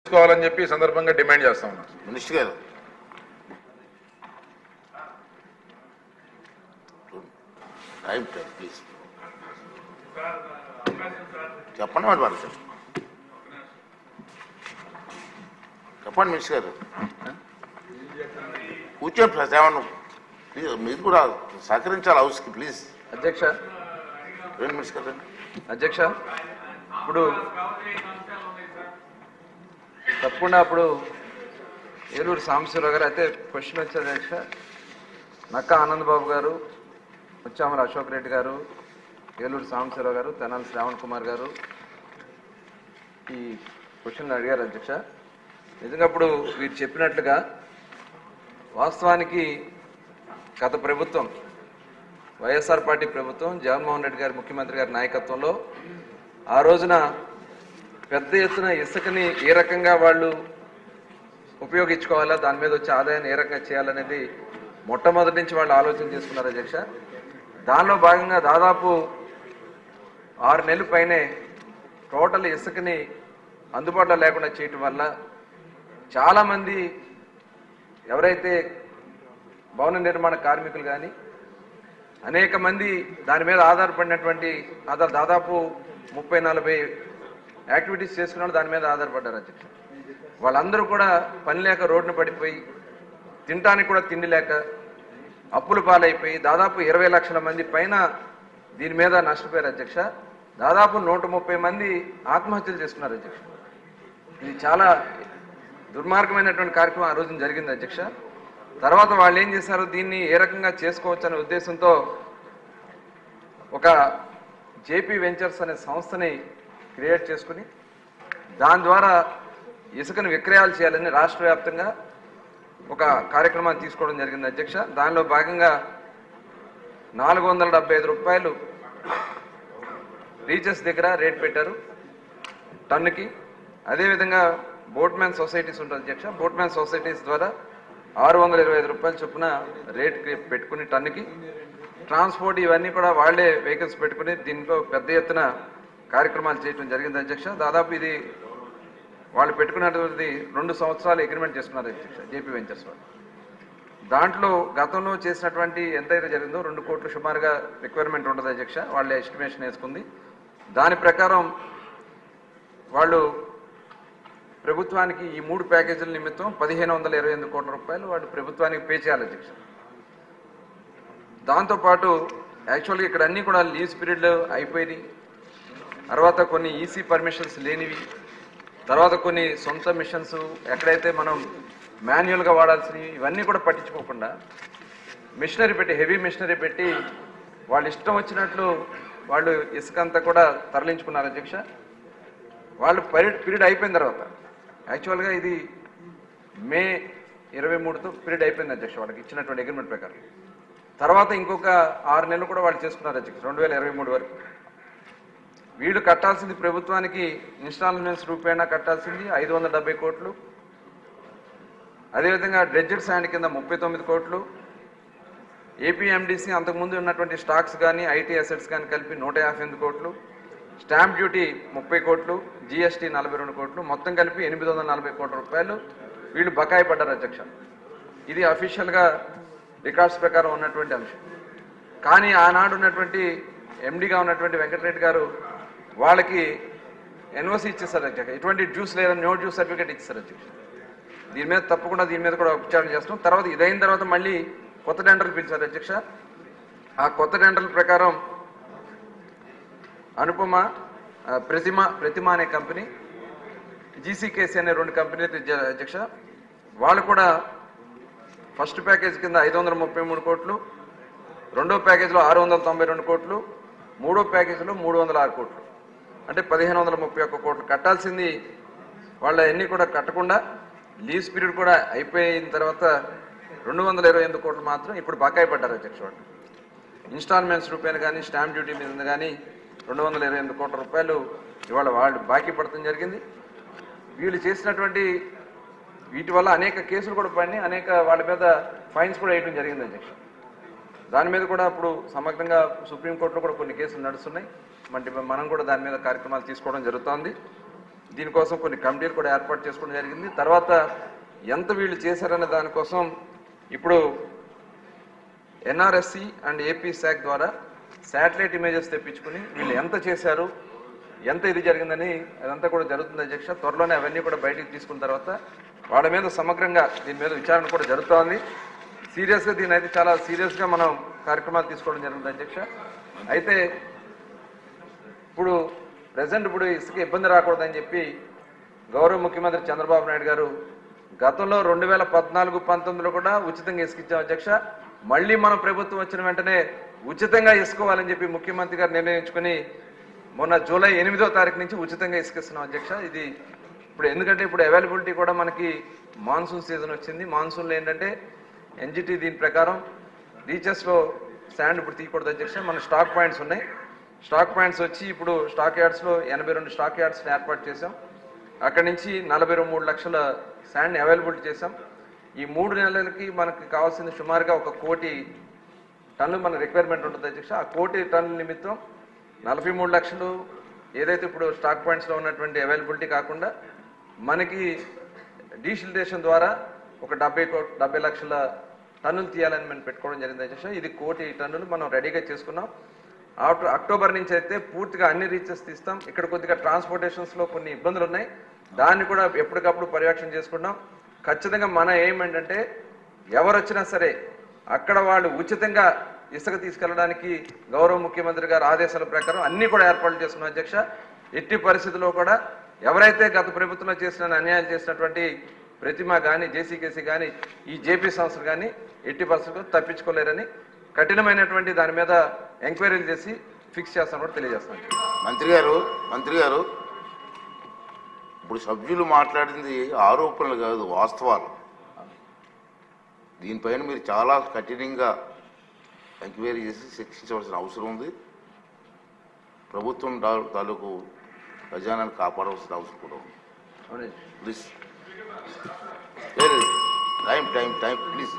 తీసుకోవాలని చెప్పి ఈ సందర్భంగా డిమాండ్ చేస్తా ఉన్నాం. మినిస్టర్ గారు టైం ప్లీజ్ చెప్పండి మాట వాళ్ళు చెప్పండి మినిస్టర్ గారు కూర్చోండి ప్రజావరణం ప్లీజ్ మీరు కూడా సహకరించాలి హౌస్కి ప్లీజ్. అధ్యక్ష రెండు మినిస్టర్ గారు అధ్యక్ష ఇప్పుడు తప్పకుండా అప్పుడు ఏలూరు సాంబశివరావు గారు అయితే క్వశ్చన్ వచ్చే అధ్యక్ష నక్కా ఆనందబాబు గారు, ముచ్చామల అశోక్ రెడ్డి గారు, ఏలూరు సాంబశివరావు గారు, తెనాలి శ్రావణ్ కుమార్ గారు ఈ క్వశ్చన్లు అడిగారు అధ్యక్ష. నిజంగా అప్పుడు వీరు చెప్పినట్లుగా వాస్తవానికి గత ప్రభుత్వం వైఎస్ఆర్ పార్టీ ప్రభుత్వం జగన్మోహన్ రెడ్డి గారి ముఖ్యమంత్రి గారి నాయకత్వంలో ఆ రోజున పెద్ద ఎత్తున ఇసుకని ఏ రకంగా వాళ్ళు ఉపయోగించుకోవాలా, దాని మీద వచ్చే ఆదాయాన్ని ఏ రకంగా చేయాలనేది మొట్టమొదటి నుంచి వాళ్ళు ఆలోచన చేసుకున్నారు అధ్యక్ష. దానిలో భాగంగా దాదాపు 6 నెలల పైనే టోటల్ ఇసుకని అందుబాటులో లేకుండా చేయటం వల్ల చాలామంది ఎవరైతే భవన నిర్మాణ కార్మికులు కానీ అనేక మంది దాని మీద ఆధారపడినటువంటి దాదాపు 30-40 యాక్టివిటీస్ చేసుకున్న వాళ్ళు దాని మీద ఆధారపడ్డారు అధ్యక్ష. వాళ్ళందరూ కూడా పని లేక రోడ్డున పడిపోయి తినడానికి కూడా తిండి లేక అప్పులు పాలైపోయి దాదాపు 20 లక్షల మంది పైన దీని మీద నష్టపోయారు అధ్యక్ష. దాదాపు 130 మంది ఆత్మహత్యలు చేసుకున్నారు అధ్యక్ష. ఇది చాలా దుర్మార్గమైనటువంటి కార్యక్రమం ఆ రోజున జరిగింది అధ్యక్ష. తర్వాత వాళ్ళు ఏం చేశారు, దీన్ని ఏ రకంగా చేసుకోవచ్చు అనే ఉద్దేశంతో ఒక జేపీ వెంచర్స్ అనే సంస్థని క్రియేట్ చేసుకుని దాని ద్వారా ఇసుకను విక్రయాలు చేయాలని రాష్ట్ర వ్యాప్తంగా ఒక కార్యక్రమాన్ని తీసుకోవడం జరిగింది అధ్యక్ష. దానిలో భాగంగా 475 రూపాయలు రీచెస్ దగ్గర రేట్ పెట్టారు టన్నుకి. అదేవిధంగా బోట్మ్యాన్ సొసైటీస్ ఉంటుంది అధ్యక్ష, బోట్మ్యాన్ సొసైటీస్ ద్వారా 625 రూపాయల చొప్పున రేట్ పెట్టుకుని టన్నుకి ట్రాన్స్పోర్ట్ ఇవన్నీ కూడా వాళ్లే వెహికల్స్ పెట్టుకుని దీంట్లో పెద్ద ఎత్తున కార్యక్రమాలు చేయడం జరిగింది అధ్యక్ష. దాదాపు ఇది వాళ్ళు పెట్టుకున్నటువంటి 2 సంవత్సరాలు అగ్రిమెంట్ చేసుకున్నారు అధ్యక్ష జేపీ వెంచర్స్ వాళ్ళు. దాంట్లో గతంలో చేసినటువంటి ఎంతైతే జరిగిందో 2 కోట్లు సుమారుగా రిక్వైర్మెంట్ ఉంటుంది అధ్యక్ష. వాళ్ళే ఎస్టిమేషన్ వేసుకుంది. దాని ప్రకారం వాళ్ళు ప్రభుత్వానికి ఈ 3 ప్యాకేజీల నిమిత్తం 1528 కోట్ల రూపాయలు వాళ్ళు ప్రభుత్వానికి పే చేయాలి అధ్యక్ష. దాంతోపాటు యాక్చువల్గా ఇక్కడ అన్నీ కూడా లీజ్ పీరియడ్లు అయిపోయినాయి. తర్వాత కొన్ని ఈసీ పర్మిషన్స్ లేనివి, తర్వాత కొన్ని సొంత మిషన్స్ ఎక్కడైతే మనం మాన్యువల్గా వాడాల్సినవి ఇవన్నీ కూడా పట్టించుకోకుండా మిషనరీ పెట్టి హెవీ మిషనరీ పెట్టి వాళ్ళు ఇష్టం వచ్చినట్లు వాళ్ళు ఇసుకంతా కూడా తరలించుకున్నారు అధ్యక్ష. వాళ్ళు పీరియడ్ అయిపోయిన తర్వాత యాక్చువల్గా ఇది మే 23తో పీరియడ్ అయిపోయింది అధ్యక్ష వాళ్ళకి ఇచ్చినటువంటి అగ్రిమెంట్ ప్రకారం. తర్వాత ఇంకొక 6 నెలలు కూడా వాళ్ళు చేసుకున్నారు అధ్యక్ష 2023 వరకు. వీళ్ళు కట్టాల్సింది ప్రభుత్వానికి ఇన్స్టాల్మెంట్స్ రూపేణా కట్టాల్సింది 570 కోట్లు. అదేవిధంగా డ్రెడ్జెడ్ శాండ్ కింద 39 కోట్లు. ఏపీఎండిసి అంతకుముందు ఉన్నటువంటి స్టాక్స్ కానీ ఐటీ అసెట్స్ కానీ కలిపి 158 కోట్లు. స్టాంప్ డ్యూటీ 30 కోట్లు, జిఎస్టీ 42 కోట్లు, మొత్తం కలిపి 840 కోట్ల రూపాయలు వీళ్ళు బకాయి పడ్డారు అధ్యక్ష. ఇది అఫీషియల్గా రికార్డ్స్ ప్రకారం ఉన్నటువంటి అంశం. కానీ ఆనాడు ఉన్నటువంటి ఎండీగా ఉన్నటువంటి వెంకటరెడ్డి గారు వాళ్ళకి ఎన్ఓసి ఇచ్చేస్తారు అధ్యక్ష. ఎటువంటి జ్యూస్ లేదని నో జ్యూస్ సర్టిఫికేట్ ఇచ్చేస్తారు అధ్యక్ష. దీని మీద తప్పకుండా దీని మీద కూడా విచారణ చేస్తాం. తర్వాత ఇదైన తర్వాత మళ్ళీ కొత్త టెండర్లు పిలిచారు అధ్యక్ష. ఆ కొత్త టెండర్ల ప్రకారం అనుపమ, ప్రతిమ అనే కంపెనీ, జీసీకేసీ అనే 2 కంపెనీలు అధ్యక్ష. వాళ్ళు కూడా ఫస్ట్ ప్యాకేజ్ కింద 533 కోట్లు, రెండో ప్యాకేజీలో 692 కోట్లు, మూడో ప్యాకేజీలో 306 కోట్లు, అంటే 1531 కోట్లు కట్టాల్సింది వాళ్ళ ఎన్ని కూడా కట్టకుండా లీజ్ పీరియడ్ కూడా అయిపోయిన తర్వాత 228 కోట్లు మాత్రం ఇప్పుడు బకాయి పడ్డారు అధ్యక్ష. వాళ్ళు ఇన్స్టాల్మెంట్స్ రూపాయలు కానీ స్టాంప్ డ్యూటీ మీద కానీ 228 కోట్ల రూపాయలు ఇవాళ వాళ్ళు బాకీ పడటం జరిగింది. వీళ్ళు చేసినటువంటి వీటి వల్ల అనేక కేసులు కూడా పడినాయి, అనేక వాళ్ళ మీద ఫైన్స్ కూడా వేయడం జరిగింది అధ్యక్ష. దాని మీద కూడా ఇప్పుడు సమగ్రంగా సుప్రీంకోర్టులో కూడా కొన్ని కేసులు నడుస్తున్నాయి. మనం కూడా దాని మీద కార్యక్రమాలు తీసుకోవడం జరుగుతోంది. దీనికోసం కొన్ని కమిటీలు కూడా ఏర్పాటు చేసుకోవడం జరిగింది. తర్వాత ఎంత వీళ్ళు చేశారనే దానికోసం ఇప్పుడు ఎన్ఆర్ఎస్సి అండ్ ఏపీ శాఖ ద్వారా శాటిలైట్ ఇమేజెస్ తెప్పించుకుని వీళ్ళు ఎంత చేశారు, ఎంత ఇది జరిగిందని అదంతా కూడా జరుగుతుంది అధ్యక్ష. త్వరలోనే అవన్నీ కూడా బయటికి తీసుకున్న తర్వాత వాళ్ళ మీద సమగ్రంగా దీని మీద విచారణ కూడా జరుగుతోంది. సీరియస్గా దీని అయితే చాలా సీరియస్గా మనం కార్యక్రమాలు తీసుకోవడం జరుగుతుంది అధ్యక్ష. అయితే ఇప్పుడు ప్రజెంట్ ఇప్పుడు ఇసుక ఇబ్బంది రాకూడదని చెప్పి గౌరవ ముఖ్యమంత్రి చంద్రబాబు నాయుడు గారు గతంలో 2014-19లో కూడా ఉచితంగా ఇసుక ఇచ్చాం అధ్యక్ష. మళ్ళీ మన ప్రభుత్వం వచ్చిన వెంటనే ఉచితంగా ఇసుకోవాలని చెప్పి ముఖ్యమంత్రి గారు నిర్ణయించుకుని మొన్న జూలై 8వ తారీఖు నుంచి ఉచితంగా ఇసుకిస్తున్నాం అధ్యక్ష. ఇది ఇప్పుడు ఎందుకంటే ఇప్పుడు అవైలబిలిటీ కూడా మనకి మాన్సూన్ సీజన్ వచ్చింది. మాన్సూన్లో ఏంటంటే ఎన్జిటి దీని ప్రకారం రీచెస్లో శాండ్ ఇప్పుడు తీయకూడదు అధ్యక్ష. మన స్టాక్ పాయింట్స్ ఉన్నాయి. స్టాక్ పాయింట్స్ వచ్చి ఇప్పుడు స్టాక్ యార్డ్స్లో 82 స్టాక్ యార్డ్స్ని ఏర్పాటు చేశాం. అక్కడి నుంచి 43 లక్షల శాండ్ని అవైలబిలిటీ చేశాం. ఈ 3 నెలలకి మనకి కావాల్సింది సుమారుగా 1 కోటి టన్నులు మన రిక్వైర్మెంట్ ఉంటుంది అధ్యక్ష. ఆ 1 కోటి టన్నుల నిమిత్తం 43 లక్షలు ఏదైతే ఇప్పుడు స్టాక్ పాయింట్స్లో ఉన్నటువంటి అవైలబిలిటీ కాకుండా మనకి డీసిల్టేషన్ ద్వారా ఒక 70 లక్షల టన్నులు తీయాలని మనం పెట్టుకోవడం జరిగింది అధ్యక్ష. ఇది 1 కోటి టన్నులు మనం రెడీగా చేసుకున్నాం. అక్టోబర్ నుంచి అయితే పూర్తిగా అన్ని రీచెస్ తీస్తాం. ఇక్కడ కొద్దిగా ట్రాన్స్పోర్టేషన్స్లో కొన్ని ఇబ్బందులు ఉన్నాయి. దాన్ని కూడా ఎప్పటికప్పుడు పర్యవేక్షణ చేసుకుంటాం. ఖచ్చితంగా మన ఎయిమ్ ఏంటంటే ఎవరు వచ్చినా సరే అక్కడ వాళ్ళు ఉచితంగా ఇసుక తీసుకెళ్ళడానికి గౌరవ ముఖ్యమంత్రి గారి ఆదేశాల ప్రకారం అన్ని కూడా ఏర్పాట్లు చేసుకున్నాం అధ్యక్ష. ఎట్టి పరిస్థితుల్లో కూడా ఎవరైతే గత ప్రభుత్వంలో చేసిన అన్యాయాలు చేసినటువంటి ప్రతిమ కానీ జేసీకేసీ కానీ ఈ జేపీ సంస్థలు కానీ ఎట్టి పరిస్థితుల్లో తప్పించుకోలేరని కఠినమైనటువంటి దాని మీద ఎంక్వైరీలు చేసి ఫిక్స్ చేస్తాను కూడా తెలియజేస్తాను. మంత్రి గారు ఇప్పుడు సభ్యులు మాట్లాడింది ఆరోపణలు కాదు, వాస్తవాలు. దీనిపైన మీరు చాలా కఠినంగా ఎంక్వైరీ చేసి శిక్షించవలసిన అవసరం ఉంది. ప్రభుత్వం తాలూకు ఖజానాన్ని కాపాడవలసిన అవసరం కూడా ఉంది. Please time please.